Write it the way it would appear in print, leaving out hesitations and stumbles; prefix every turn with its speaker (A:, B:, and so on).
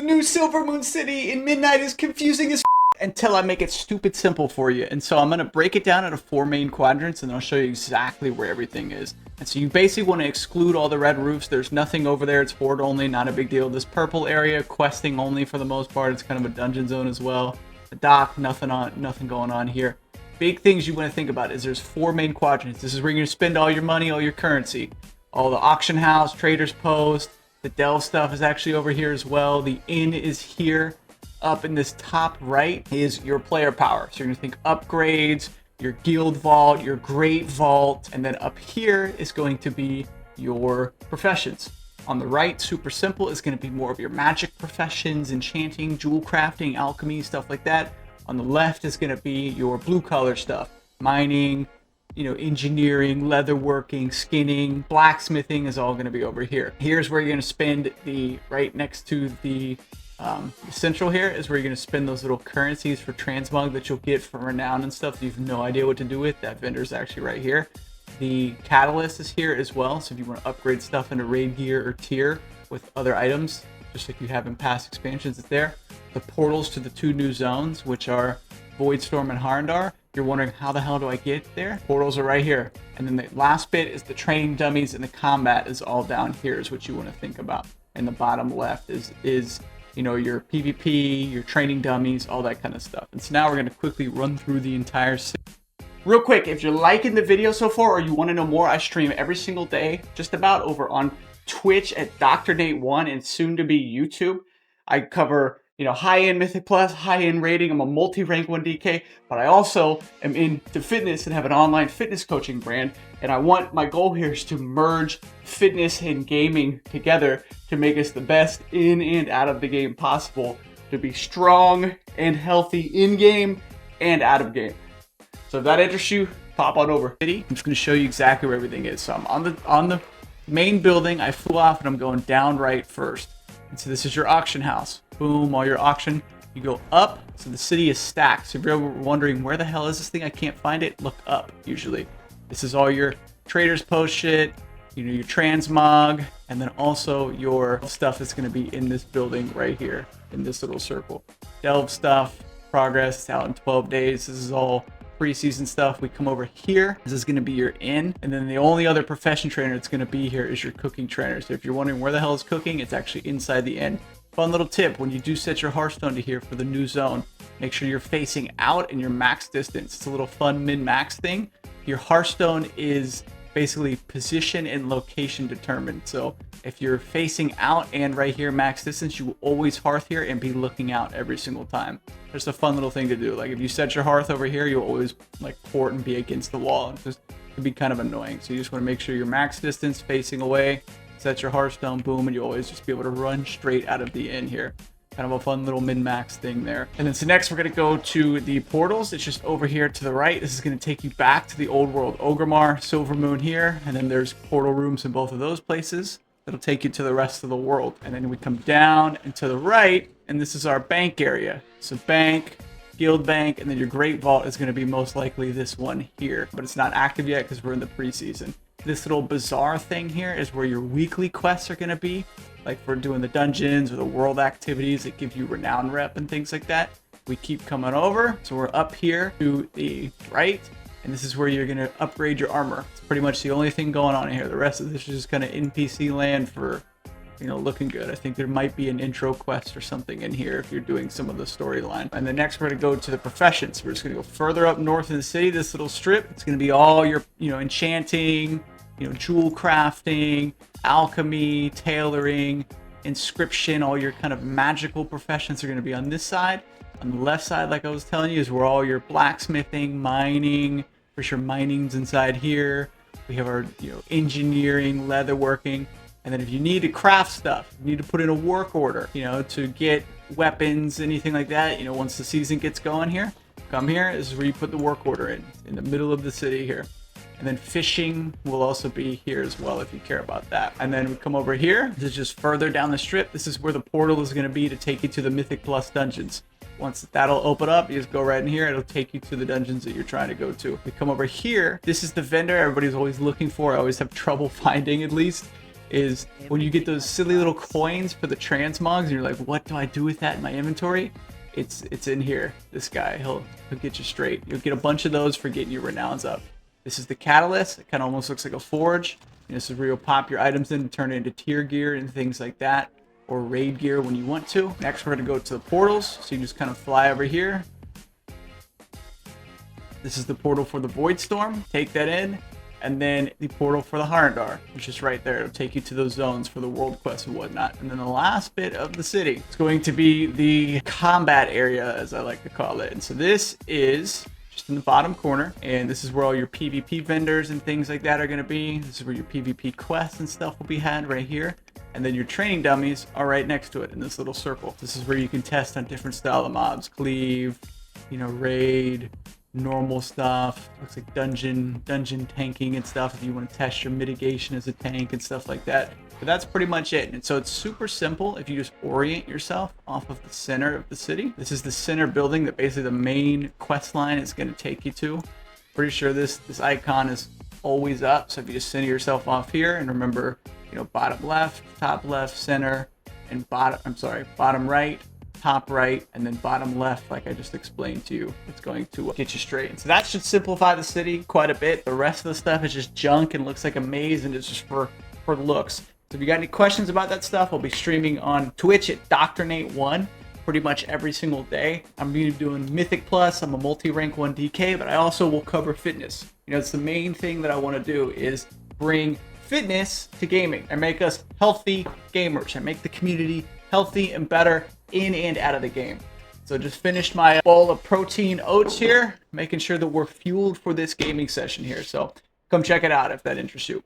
A: The new Silvermoon City in Midnight is confusing as until I make it stupid simple for you. And so I'm going to break it down into 4 main quadrants, and I'll show you exactly where everything is. And so you basically want to exclude all the red roofs. There's nothing over there. It's horde only, not a big deal. This purple area, questing only for the most part. It's kind of a dungeon zone as well. The dock, nothing going on here. Big things you want to think about is there's 4 main quadrants. This is where you're going to spend all your money, all your currency. All the auction house, traders post, the delve stuff is actually over here as well. The inn is here. Up in this top right is your player power. So you're going to think upgrades, your guild vault, your great vault, and then up here is going to be your professions. On the right, super simple, is going to be more of your magic professions, enchanting, jewel crafting, alchemy, stuff like that. On the left is going to be your blue collar stuff, mining, engineering, leatherworking, skinning, blacksmithing is all going to be over here. Here's where you're going to spend right next to the central here is where you're going to spend those little currencies for transmog that you'll get from renown and stuff that you have no idea what to do with. That vendor's actually right here. The catalyst is here as well, so if you want to upgrade stuff into raid gear or tier with other items, just like you have in past expansions, it's there. The portals to the 2 new zones, which are Voidstorm and Harndar. You're wondering, how the hell do I get there? Portals are right here. And then the last bit is the training dummies, and the combat is all down here is what you want to think about. And the bottom left is your PvP, your training dummies, all that kind of stuff. And so now we're going to quickly run through the entire city. Real quick, if you're liking the video so far or you want to know more, I stream every single day, just about, over on Twitch at Dr. Nate 1 and soon to be YouTube. I cover high-end Mythic Plus, high-end rating. I'm a multi-rank 1DK, but I also am into fitness and have an online fitness coaching brand. And my goal here is to merge fitness and gaming together to make us the best in and out of the game possible, to be strong and healthy in-game and out of game. So if that interests you, pop on over. I'm just going to show you exactly where everything is. So I'm on the main building. I flew off and I'm going down right first. And so this is your auction house. Boom, all your auction. You go up, so the city is stacked. So if you're wondering, where the hell is this thing? I can't find it. Look up, usually. This is all your traders post shit, your transmog, and then also your stuff that's going to be in this building right here, in this little circle. Delve stuff, progress, out in 12 days. This is all preseason stuff. We come over here. This is going to be your inn. And then the only other profession trainer that's going to be here is your cooking trainer. So if you're wondering where the hell is cooking, it's actually inside the inn. Fun little tip, when you do set your Hearthstone to here for the new zone, make sure you're facing out in your max distance. It's a little fun min-max thing. Your Hearthstone is basically position and location determined. So if you're facing out and right here max distance, you will always hearth here and be looking out every single time. Just a fun little thing to do. Like if you set your hearth over here, you'll always port and be against the wall. It can be kind of annoying. So you just want to make sure your max distance facing away, set your Hearthstone, boom, and you always just be able to run straight out of the inn here. Kind of a fun little min-max thing there. And then so next we're going to go to the portals. It's just over here to the right. This is going to take you back to the old world. Orgrimmar, Silvermoon here, and then there's portal rooms in both of those places. That'll take you to the rest of the world. And then we come down and to the right, and this is our bank area. So bank, guild bank, and then your great vault is going to be most likely this one here. But it's not active yet because we're in the preseason. This little bazaar thing here is where your weekly quests are going to be. Like for doing the dungeons or the world activities that give you renown rep and things like that. We keep coming over. So we're up here to the right. And this is where you're going to upgrade your armor. It's pretty much the only thing going on here. The rest of this is just kind of NPC land for, looking good. I think there might be an intro quest or something in here if you're doing some of the storyline. And then next we're going to go to the professions. We're just going to go further up north in the city, this little strip. It's going to be all your, enchanting, jewel crafting, alchemy, tailoring, inscription, all your kind of magical professions are going to be on this side. On the left side, like I was telling you, is where all your blacksmithing, mining, for sure mining's inside here. We have our, engineering, leatherworking. And then if you need to craft stuff, you need to put in a work order, to get weapons, anything like that, once the season gets going here, come here. This is where you put the work order in the middle of the city here. And then fishing will also be here as well if you care about that. And then we come over here. This is just further down the strip. This is where the portal is going to be to take you to the Mythic Plus dungeons. Once that'll open up, you just go right in here. It'll take you to the dungeons that you're trying to go to. We come over here. This is the vendor everybody's always looking for. I always have trouble finding, at least. is when you get those silly little coins for the transmogs and you're like, what do I do with that in my inventory? It's in here. This guy, he'll get you straight. You'll get a bunch of those for getting your renowns up. This is the catalyst. It kind of almost looks like a forge. And this is where you'll pop your items in and turn it into tier gear and things like that, or raid gear when you want to. Next, we're going to go to the portals. So you just kind of fly over here. This is the portal for the Void Storm. Take that in. And then the portal for the Harndar, which is right there. It'll take you to those zones for the world quests and whatnot. And then the last bit of the city is going to be the combat area, as I like to call it. And so this is just in the bottom corner. And this is where all your PvP vendors and things like that are going to be. This is where your PvP quests and stuff will be had right here. And then your training dummies are right next to it in this little circle. This is where you can test on different style of mobs. Cleave, you know, raid, normal stuff. Looks like dungeon tanking and stuff if you want to test your mitigation as a tank and stuff like that. But that's pretty much it. And so it's super simple if you just orient yourself off of the center of the city. This is the center building that basically the main quest line is going to take you to. Pretty sure this icon is always up. So if you just center yourself off here and remember, you know, bottom left, top left, center, and bottom right, top right, and then bottom left, like I just explained to you, it's going to get you straight. And so that should simplify the city quite a bit. The rest of the stuff is just junk and looks like a maze, and it's just for looks. So if you got any questions about that stuff, I'll be streaming on Twitch at Dr. Nate 1 pretty much every single day. I'm going to be doing Mythic Plus. I'm a multi-rank 1 DK, but I also will cover fitness. You know, it's the main thing that I want to do is bring fitness to gaming and make us healthy gamers and make the community healthy and better in and out of the game. So just finished my bowl of protein oats here, making sure that we're fueled for this gaming session here. So come check it out if that interests you.